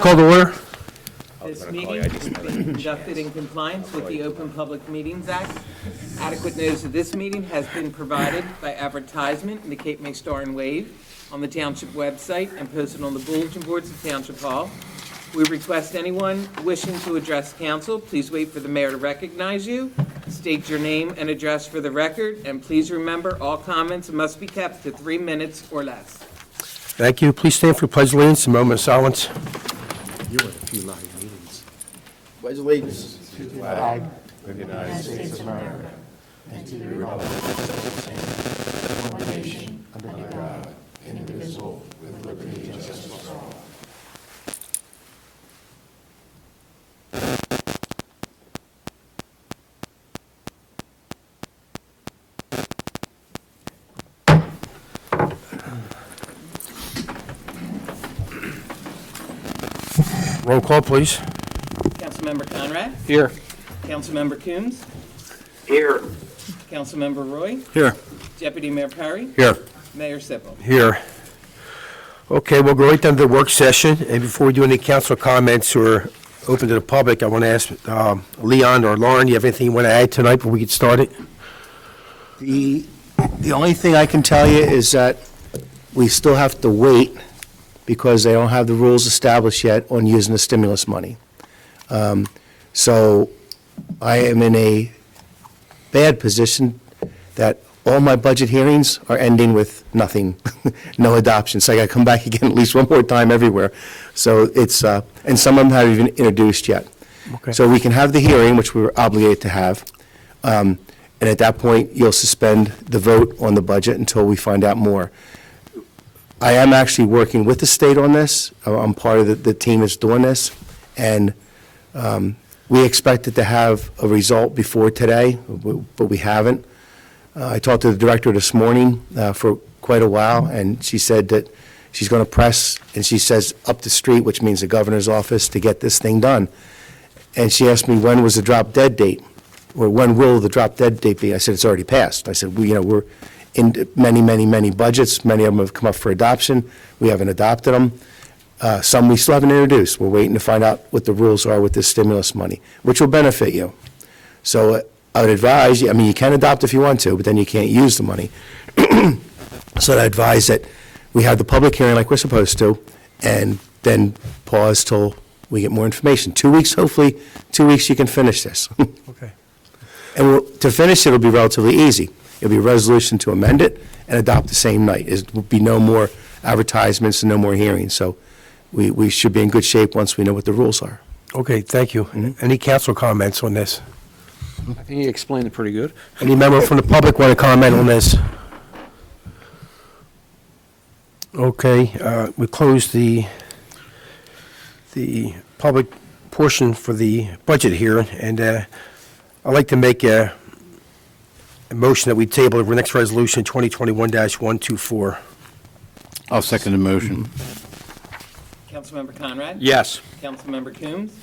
call to order. This meeting is being conducted in compliance with the Open Public Meetings Act. Adequate notice of this meeting has been provided by advertisement in the Cape May Star and Wave on the Township website and posted on the bulletin boards of Township Hall. We request anyone wishing to address council, please wait for the mayor to recognize you. State your name and address for the record, and please remember, all comments must be kept to 3 minutes or less. Thank you. Please stand for pledge of allegiance, a moment of silence. You were a few live meetings. Pledge of allegiance. To the flag of the United States of America and to the republic for which it stands, one nation, under God, indivisible, with liberty and justice for all. Roll call, please. Councilmember Conrad? Here. Councilmember Coombs? Here. Councilmember Roy? Here. Deputy Mayor Perry? Here. Mayor Sippel? Here. Okay, we'll go right down to the work session, and before we do any council comments or open to the public, I want to ask Leon or Lauren, you have anything you want to add tonight before we get started? The only thing I can tell you is that we still have to wait because they don't have the rules established yet on using the stimulus money. So I am in a bad position that all my budget hearings are ending with nothing, no adoption. So I got to come back again at least one more time everywhere. So it's, and some of them haven't even introduced yet. Okay. So we can have the hearing, which we were obligated to have. And at that point, you'll suspend the vote on the budget until we find out more. I am actually working with the state on this. I'm part of the team that's doing this. And we expected to have a result before today, but we haven't. I talked to the director this morning for quite a while, and she said that she's going to press, and she says up the street, which means the governor's office, to get this thing done. And she asked me, when was the drop dead date? Or when will the drop dead date be? I said, it's already passed. I said, we're in many budgets. Many of them have come up for adoption. We haven't adopted them. Some we still haven't introduced. We're waiting to find out what the rules are with this stimulus money, which will benefit you. So I would advise you, I mean, you can adopt if you want to, but then you can't use the money. So I advise that we have the public hearing like we're supposed to, and then pause till we get more information. 2 weeks, hopefully, 2 weeks you can finish this. Okay. And to finish it, it'll be relatively easy. It'll be a resolution to amend it and adopt the same night. It will be no more advertisements and no more hearings. So we should be in good shape once we know what the rules are. Okay, thank you. Any council comments on this? I think you explained it pretty good. Any member from the public want to comment on this? Okay, we close the public portion for the budget here, and I'd like to make a motion that we table the next resolution, 2021-124. I'll second the motion. Councilmember Conrad? Yes. Councilmember Coombs?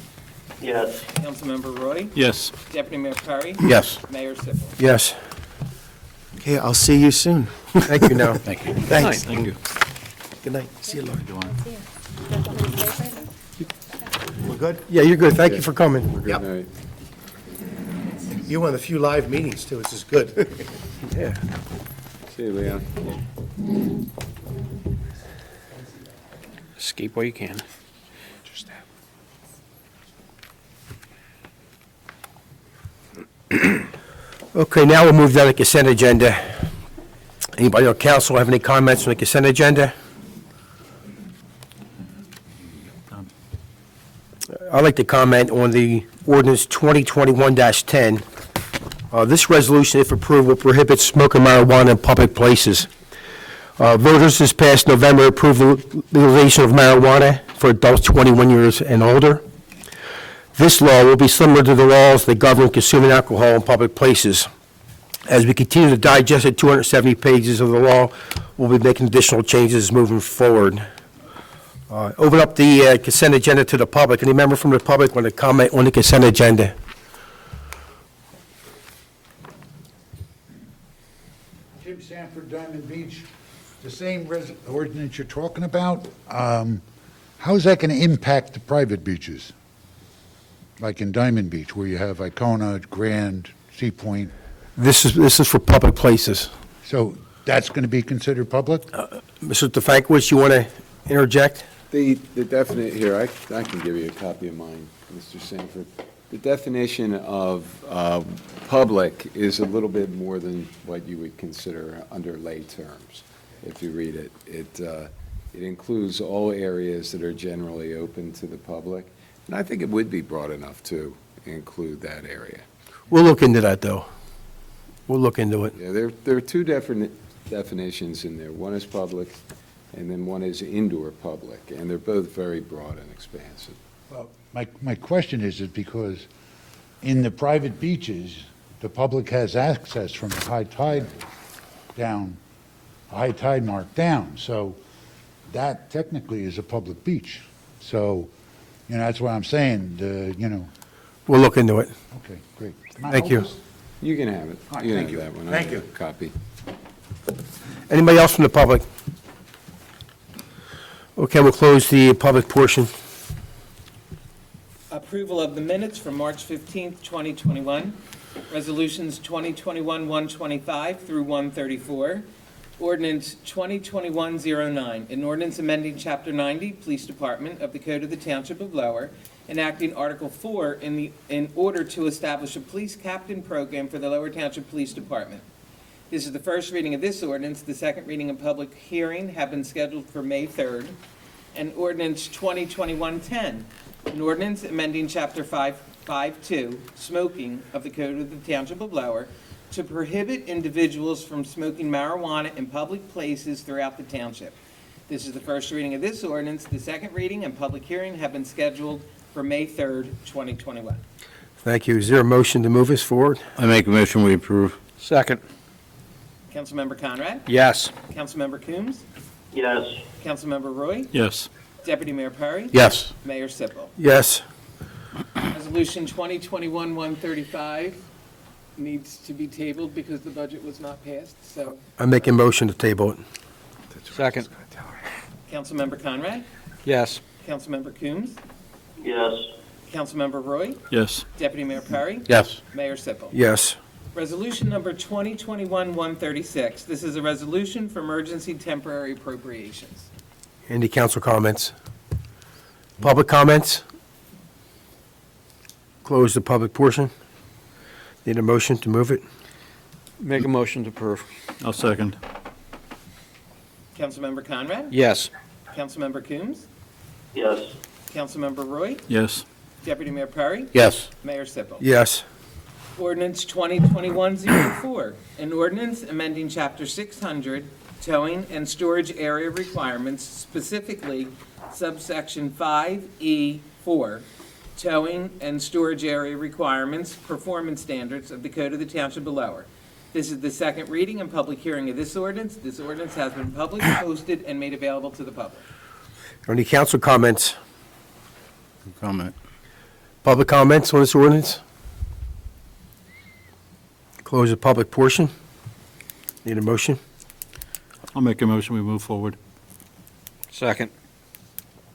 Yes. Councilmember Roy? Yes. Deputy Mayor Perry? Yes. Mayor Sippel? Yes. Okay, I'll see you soon. Thank you now. Thank you. Thanks. Thank you. Good night. See you, Laura. We're good? Yeah, you're good. Thank you for coming. Yep. You're one of the few live meetings, too, which is good. Yeah. See you, Leon. Escape while you can. Okay, now we'll move down to the consent agenda. Anybody on council have any comments on the consent agenda? I'd like to comment on the ordinance 2021-10. This resolution, if approved, will prohibit smoking marijuana in public places. Voters this past November approved the legalization of marijuana for adults 21 years and older. This law will be similar to the laws that govern consuming alcohol in public places. As we continue to digest the 270 pages of the law, we'll be making additional changes moving forward. Open up the consent agenda to the public. Any member from the public want to comment on the consent agenda? Jim Sanford, Diamond Beach. The same ordinance you're talking about How is that going to impact the private beaches? Like in Diamond Beach, where you have Icona, Grand, Sea Point. This is for public places. So that's going to be considered public? Mr. DeFrancois, you want to interject? The definite, here, I can give you a copy of mine, Mr. Sanford. The definition of public is a little bit more than what you would consider under lay terms, if you read it. It includes all areas that are generally open to the public, and I think it would be broad enough to include that area. We'll look into that, though. We'll look into it. Yeah, there are two different definitions in there. One is public, and then one is indoor public, and they're both very broad and expansive. Well, my question is because in the private beaches, the public has access from high tide down, high tide mark down. So that technically is a public beach. So, that's what I'm saying, We'll look into it. okay, great. Can I Thank hold you. this? You can have it. All right, You can thank have you. that one. I Thank have you. a copy. Anybody else from the public? Okay, we'll close the public portion. Approval of the minutes from March 15th, 2021. Resolutions 2021-125 through 134. Ordinance 2021-09, an ordinance amending Chapter 90, Police Department of the Code of the Township of Lower, enacting Article 4 in order to establish a police captain program for the Lower Township Police Department. This is the first reading of this ordinance. The second reading and public hearing have been scheduled for May 3rd. And ordinance 2021-10, an ordinance amending Chapter 552, smoking of the Code of the Township of Lower, to prohibit individuals from smoking marijuana in public places throughout the township. This is the first reading of this ordinance. The second reading and public hearing have been scheduled for May 3rd, 2021. Thank you. Is there a motion to move us forward? I make a motion, we approve. Second. Councilmember Conrad? Yes. Councilmember Coombs? yes, Councilmember Roy? Yes. Deputy Mayor Perry? Yes. Mayor Sippel. Yes. Resolution 2021-135 needs to be tabled because the budget was not passed, so. I make a motion to table it. Second. Councilmember Conrad? Yes. Councilmember Coombs? yes, Councilmember Roy? Yes. Deputy Mayor Perry? Yes. Mayor Sippel. Yes. Resolution number 2021-136. This is a resolution for emergency temporary appropriations. Any council comments? Public comments? Close the public portion. Need a motion to move it? Make a motion to approve. I'll second. Councilmember Conrad? Yes. Councilmember Coombs? yes, Councilmember Roy? Yes. Deputy Mayor Perry? Yes. Mayor Sippel. Yes. Ordinance 2021-04, an ordinance amending Chapter 600, towing and storage area requirements, specifically subsection 5E4, towing and storage area requirements, performance standards of the Code of the Township of Lower. This is the second reading and public hearing of this ordinance. This ordinance has been published, posted, and made available to the public. Any council comments? Comment. Public comments on this ordinance? Close the public portion. Need a motion? I'll make a motion, we move forward. Second.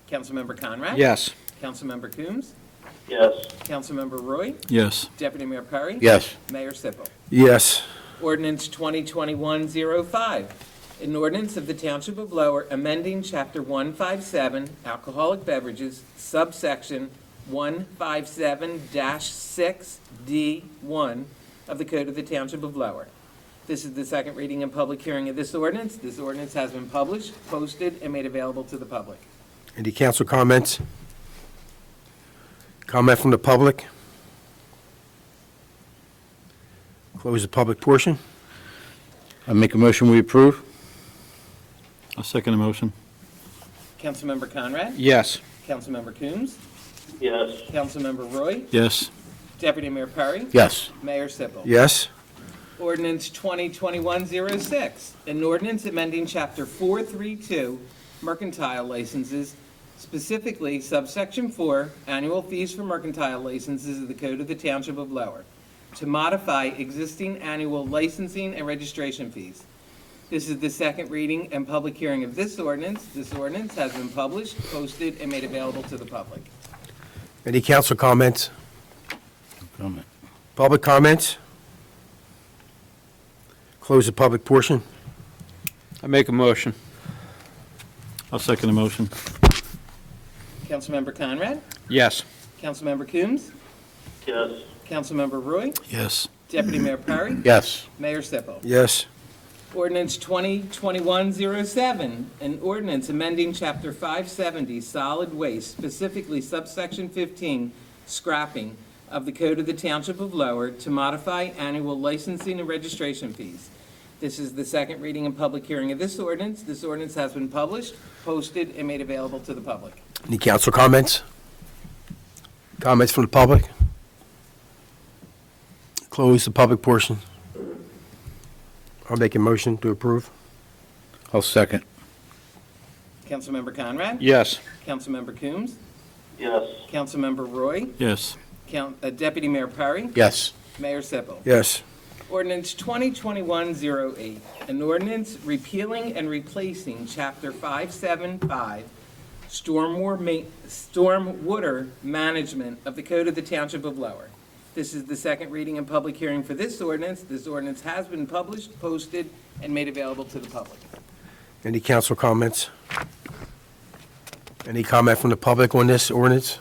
Councilmember Conrad? Yes. Councilmember Coombs? yes, Councilmember Roy? Yes. Deputy Mayor Perry? Yes. Mayor Sippel. Yes. Ordinance 2021-05, an ordinance of the Township of Lower amending Chapter 157, alcoholic beverages, subsection 157-6D1 of the Code of the Township of Lower. This is the second reading and public hearing of this ordinance. This ordinance has been published, posted, and made available to the public. Any council comments? Comment from the public? Close the public portion. I make a motion, we approve. I'll second the motion. Councilmember Conrad? Yes. Councilmember Coombs? yes, Councilmember Roy? Yes. Deputy Mayor Perry? Yes. Mayor Sippel. Yes. Ordinance 2021-06, an ordinance amending Chapter 432, mercantile licenses, specifically subsection 4, annual fees for mercantile licenses of the Code of the Township of Lower, to modify existing annual licensing and registration fees. This is the second reading and public hearing of this ordinance. This ordinance has been published, posted, and made available to the public. Any council comments? Comment. Public comments? Close the public portion. I make a motion. I'll second the motion. Councilmember Conrad? Yes. Councilmember Coombs? yes, Councilmember Roy? Yes. Deputy Mayor Perry? Yes. Mayor Sipple? Yes. Ordinance 2021-07, an ordinance amending Chapter 570 Solid Waste, specifically subsection 15, scrapping of the Code of the Township of Lower to modify annual licensing and registration fees. This is the second reading and public hearing of this ordinance. This ordinance has been published, posted, and made available to the public. Any council comments? Comments from the public? Close the public portion. I'll make a motion to approve. I'll second. Councilmember Conrad? Yes. Councilmember Coombs? yes, Councilmember Roy? Yes. Deputy Mayor Perry? Yes. Mayor Sipple? Yes. Ordinance 2021-08, an ordinance repealing and replacing Chapter 575, Stormwater Management of the Code of the Township of Lower. This is the second reading and public hearing for this ordinance. This ordinance has been published, posted, and made available to the public. Any council comments? Any comment from the public on this ordinance?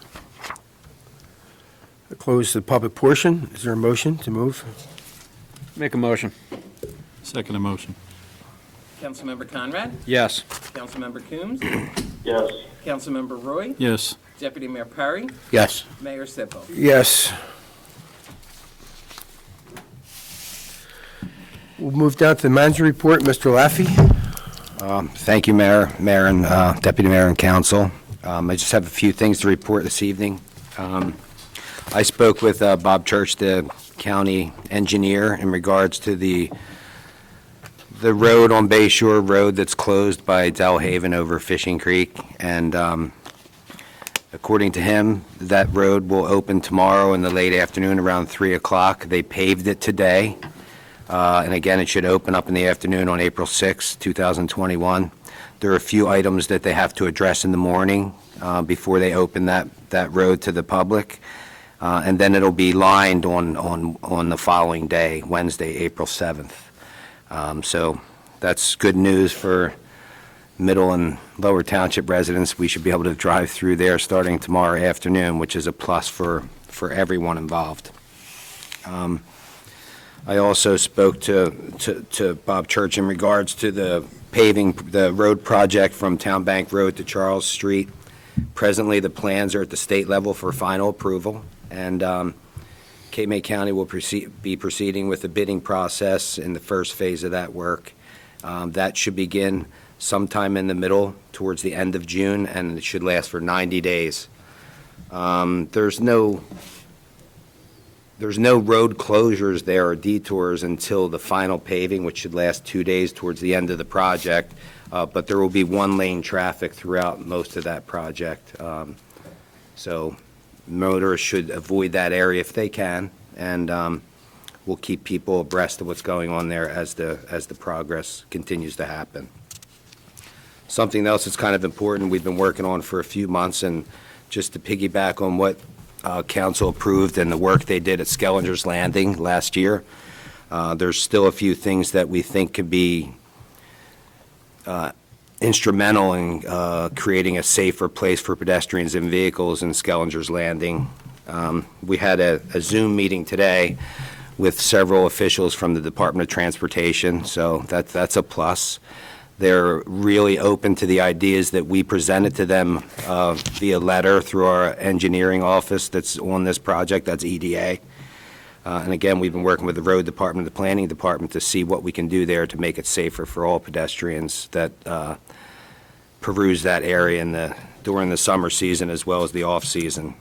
Close the public portion. Is there a motion to move? Make a motion. Second the motion. Councilmember Conrad? Yes. Councilmember Coombs? yes, Councilmember Roy? Yes. Deputy Mayor Perry? Yes. Mayor Sipple? Yes. We'll move down to the manager report. Mr. Laffey? Thank you, Mayor, and Deputy Mayor and Council. I just have a few things to report this evening. I spoke with Bob Church, the county engineer, in regards to the road on Bay Shore Road that's closed by Delhaven over Fishing Creek. And according to him, that road will open tomorrow in the late afternoon around 3 o'clock. They paved it today. And again, it should open up in the afternoon on April 6, 2021. There are a few items that they have to address in the morning before they open that road to the public. And then it'll be lined on the following day, Wednesday, April 7th. So that's good news for Middle and Lower Township residents. We should be able to drive through there starting tomorrow afternoon, which is a plus for everyone involved. I also spoke to Bob Church in regards to the paving, the road project from Town Bank Road to Charles Street. Presently, the plans are at the state level for final approval, and Cape May County will be proceeding with the bidding process in the first phase of that work. That should begin sometime in the middle, towards the end of June, and it should last for 90 days. There's no road closures there or detours until the final paving, which should last 2 days towards the end of the project, but there will be one-lane traffic throughout most of that project. So motorists should avoid that area if they can, and we'll keep people abreast of what's going on there as the progress continues to happen. Something else that's kind of important we've been working on for a few months, and just to piggyback on what council approved and the work they did at Skellinger's Landing last year. There's still a few things that we think could be instrumental in creating a safer place for pedestrians and vehicles in Skellinger's Landing. We had a Zoom meeting today with several officials from the Department of Transportation, so that's a plus. They're really open to the ideas that we presented to them via letter through our engineering office that's on this project, that's EDA. And again, we've been working with the road department, the planning department, to see what we can do there to make it safer for all pedestrians that peruse that area during the summer season as well as the off-season.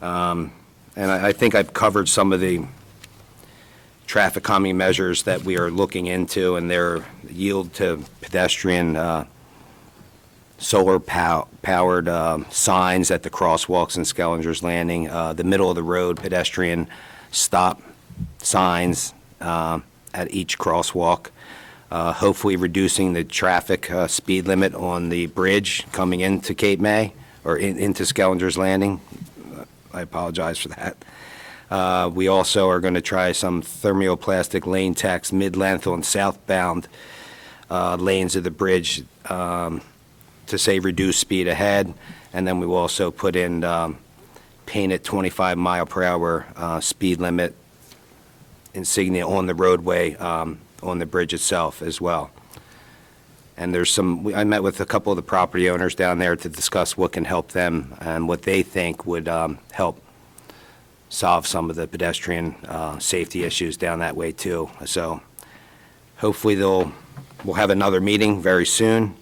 And I think I've covered some of the traffic calming measures that we are looking into, and their yield to pedestrian solar-powered signs at the crosswalks in Skellinger's Landing, the middle of the road pedestrian stop signs at each crosswalk, hopefully reducing the traffic speed limit on the bridge coming into Cape May, or into Skellinger's Landing. I apologize for that. We also are going to try some thermoplastic lane text mid-length on southbound lanes of the bridge to say reduce speed ahead. And then we will also put in painted 25 mile per hour speed limit insignia on the roadway, on the bridge itself as well. And I met with a couple of the property owners down there to discuss what can help them and what they think would help solve some of the pedestrian safety issues down that way too. So hopefully we'll have another meeting very soon,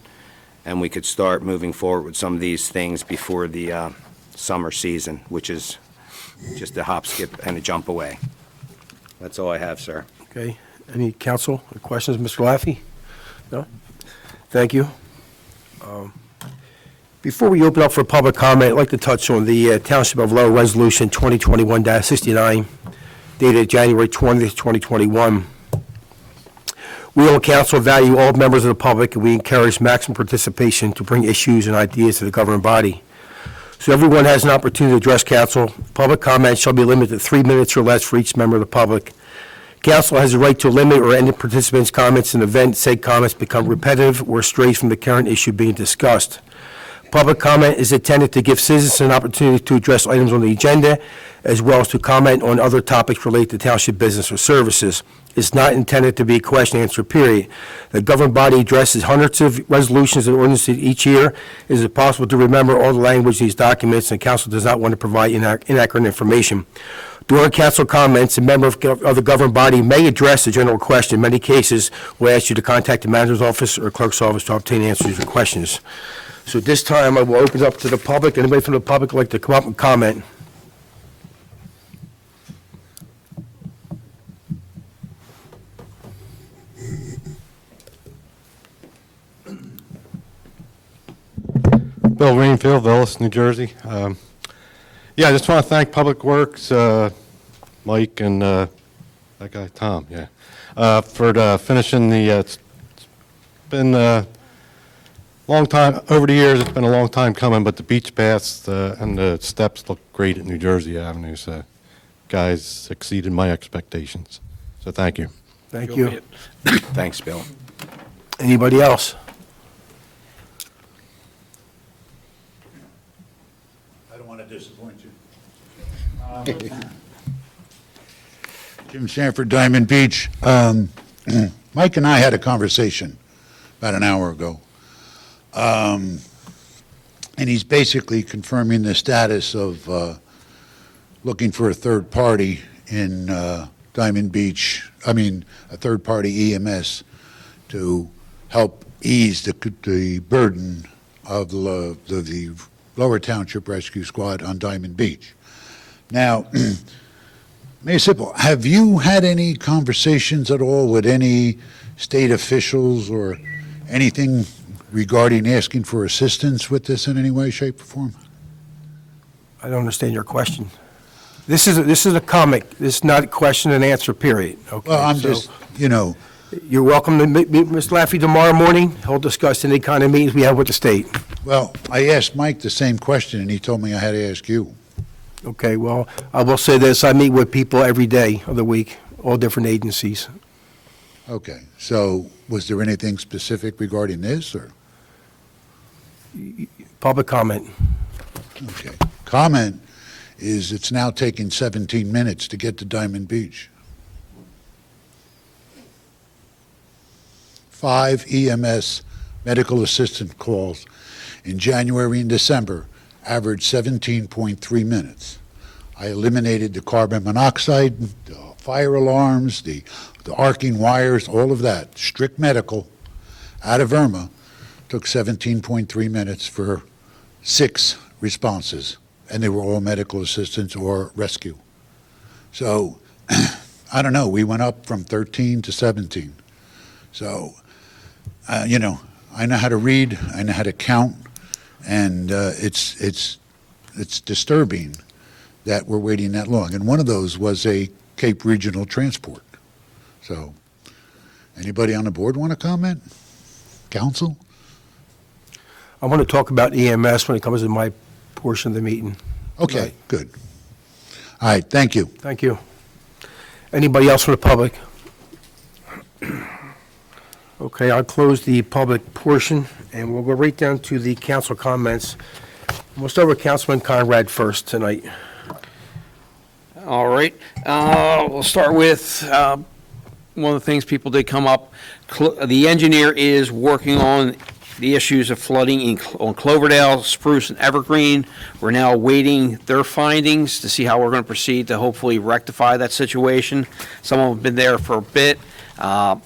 and we could start moving forward with some of these things before the summer season, which is just a hop, skip, and a jump away. That's all I have, sir. Okay. Any council questions, Mr. Laffey? No? Thank you. Before we open up for public comment, I'd like to touch on the Township of Lowell Resolution 2021-69, dated January 20th, 2021. We on council value all members of the public, and we encourage maximum participation to bring issues and ideas to the governing body. So everyone has an opportunity to address council. Public comment shall be limited to 3 minutes or less for each member of the public. Council has the right to limit or end participants' comments in the event said comments become repetitive or strays from the current issue being discussed. Public comment is intended to give citizens an opportunity to address items on the agenda, as well as to comment on other topics related to township business or services. It's not intended to be a question-answer period. The governing body addresses hundreds of resolutions and ordinances each year. Is it possible to remember all the language in these documents, and council does not want to provide inaccurate information? During council comments, a member of the governing body may address a general question. In many cases, we'll ask you to contact the manager's office or clerk's office to obtain answers to your questions. So at this time, I will open it up to the public. Anybody from the public would like to come up and comment? Bill Rainfield, Villas, New Jersey. Yeah, I just want to thank Public Works, Mike, and that guy, Tom, for finishing the, it's been a long time, over the years, it's been a long time coming, but the beach baths and the steps look great at New Jersey Avenue, so guys exceeded my expectations. So thank you. Thank you. Thanks, Bill. Anybody else? I don't want to disappoint you. Jim Sanford, Diamond Beach. Mike and I had a conversation about an hour ago. And he's basically confirming the status of looking for a third party in Diamond Beach, a third party EMS to help ease the burden of the Lower Township Rescue Squad on Diamond Beach. Now, Mayor Sipple, have you had any conversations at all with any state officials or anything regarding asking for assistance with this in any way, shape, or form? I don't understand your question. This is a comment. This is not a question and answer period. Okay, Well, I'm so just, you know, you're welcome to meet Mr. Laffey tomorrow morning. He'll discuss any kind of meetings we have with the state. well, I asked Mike the same question, and he told me I had to ask you. Okay, well, I will say this. I meet with people every day of the week, all different agencies. Okay, so was there anything specific regarding this, or? Public comment. Okay. Comment is it's now taking 17 minutes to get to Diamond Beach. 5 EMS medical assistant calls in January and December averaged 17.3 minutes. I eliminated the carbon monoxide, the fire alarms, the arcing wires, all of that. Strict medical out of Irma took 17.3 minutes for 6 responses, and they were all medical assistants or rescue. So, I don't know, we went up from 13 to 17. So, you know, I know how to read, I know how to count, and it's disturbing that we're waiting that long. And one of those was a Cape Regional Transport. So, Anybody on the board want to comment? Council? I want to talk about EMS when it comes to my portion of the meeting. Okay, Right. good. All right, thank you. Thank you. Anybody else from the public? Okay, I'll close the public portion, and we'll go right down to the council comments. We'll start with Councilman Conrad first tonight. All right, we'll start with, one of the things people did come up. The engineer is working on the issues of flooding on Cloverdale, Spruce, and Evergreen. We're now awaiting their findings to see how we're going to proceed to hopefully rectify that situation. Some of them have been there for a bit, and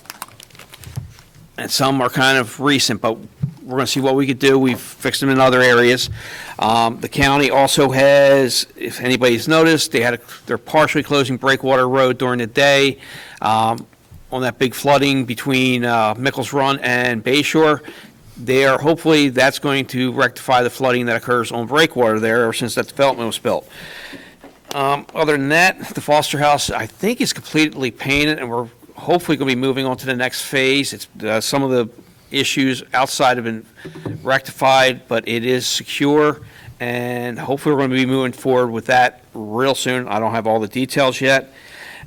some are kind of recent, but we're going to see what we could do. We've fixed them in other areas. The county also has, if anybody's noticed, they're partially closing Breakwater Road during the day on that big flooding between Mickles Run and Bayshore. Hopefully, that's going to rectify the flooding that occurs on Breakwater there ever since that development was built. Other than that, the Foster House, I think, is completely painted, and we're hopefully going to be moving on to the next phase. It's some of the issues outside have been rectified, but it is secure, and hopefully we're going to be moving forward with that real soon. I don't have all the details yet.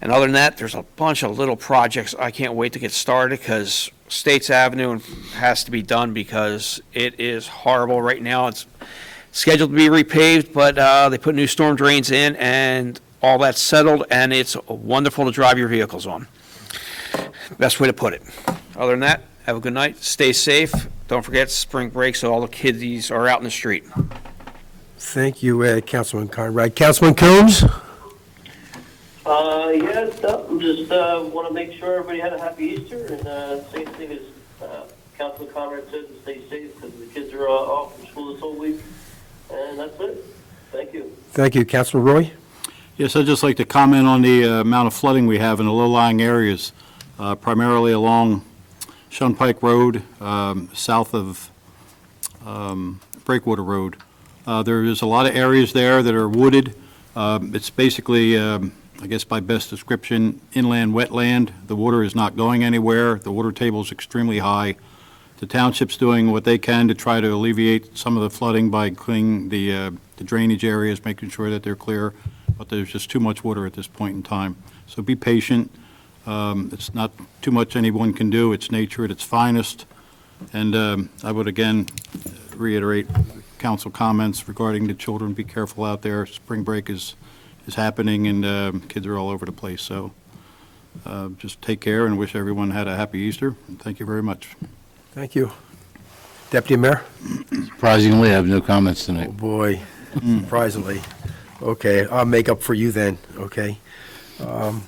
And other than that, there's a bunch of little projects I can't wait to get started, because States Avenue has to be done because it is horrible right now. It's scheduled to be repaved, but they put new storm drains in, and all that's settled, and it's wonderful to drive your vehicles on. Best way to put it. Other than that, have a good night, stay safe. Don't forget spring break, so all the kiddies are out in the street. Thank you, Councilman Conrad. Councilman Coombs? Yes, just want to make sure everybody had a happy Easter, and same thing as Councilman Conrad said, to stay safe, because the kids are off from school this whole week, and that's it. Thank you. Thank you. Councilman Roy? Yes, I'd just like to comment on the amount of flooding we have in the low-lying areas, primarily along Shunpike Road, south of Breakwater Road. There is a lot of areas there that are wooded. It's basically, I guess by best description, inland wetland. The water is not going anywhere. The water table is extremely high. The township's doing what they can to try to alleviate some of the flooding by cleaning the drainage areas, making sure that they're clear, but there's just too much water at this point in time. So be patient. It's not too much anyone can do. It's nature at its finest. And I would again reiterate council comments regarding the children. Be careful out there. Spring break is happening, and kids are all over the place. So just take care, and wish everyone had a happy Easter. And thank you very much. Thank you. Deputy Mayor? Surprisingly, I have no comments Oh, tonight. boy, surprisingly. Okay, I'll make up for you then, okay? I'm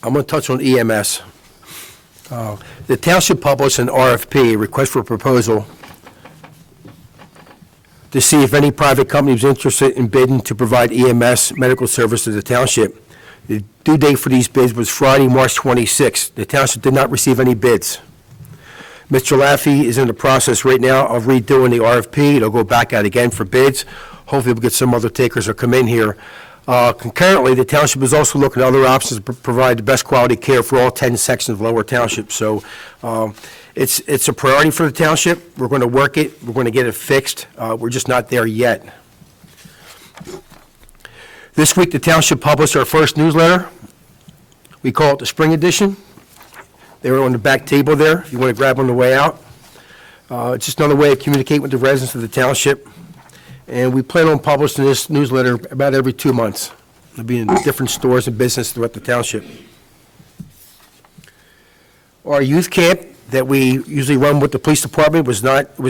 going to touch on EMS. The township published an RFP, request for proposal, to see if any private company is interested in bidding to provide EMS medical service to the township. The due date for these bids was Friday, March 26th. The township did not receive any bids. Mr. Laffey is in the process right now of redoing the RFP. It'll go back out again for bids. Hopefully, we'll get some other takers or come in here. Concurrently, the township is also looking at other options to provide the best quality care for all 10 sections of Lower Township. So it's a priority for the township. We're going to work it. We're going to get it fixed. We're just not there yet. This week, the township published our first newsletter. We call it the Spring Edition. They were on the back table there, if you want to grab on the way out. It's just another way of communicating with the residents of the township. And we plan on publishing this newsletter about every 2 months. It'll be in different stores and businesses throughout the township. Our youth camp that we usually run with the police department was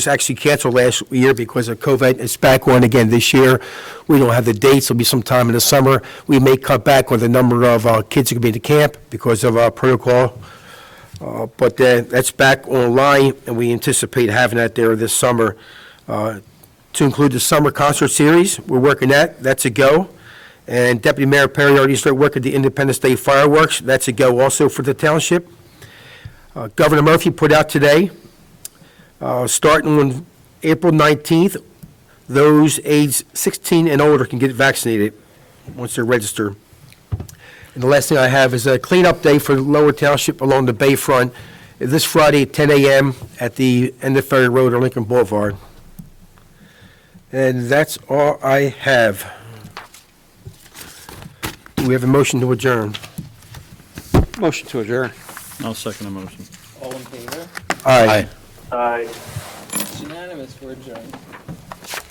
actually canceled last year because of COVID. It's back on again this year. We don't have the dates. It'll be sometime in the summer. We may cut back on the number of kids who can be in the camp because of our protocol. But that's back online, and we anticipate having that there this summer. To include the summer concert series, we're working that's a go. And Deputy Mayor Perry already started working the Independence Day fireworks. That's a go also for the township. Governor Murphy put out today, starting on April 19th, those aged 16 and older can get vaccinated once they're registered. And the last thing I have is a cleanup day for Lower Township along the bayfront this Friday at 10 a.m. at the end of Ferry Road or Lincoln Boulevard. And that's all I have. Do we have a motion to adjourn? Motion to adjourn. I'll second the motion. All in favor? Aye. Aye. It's unanimous, we're adjourned.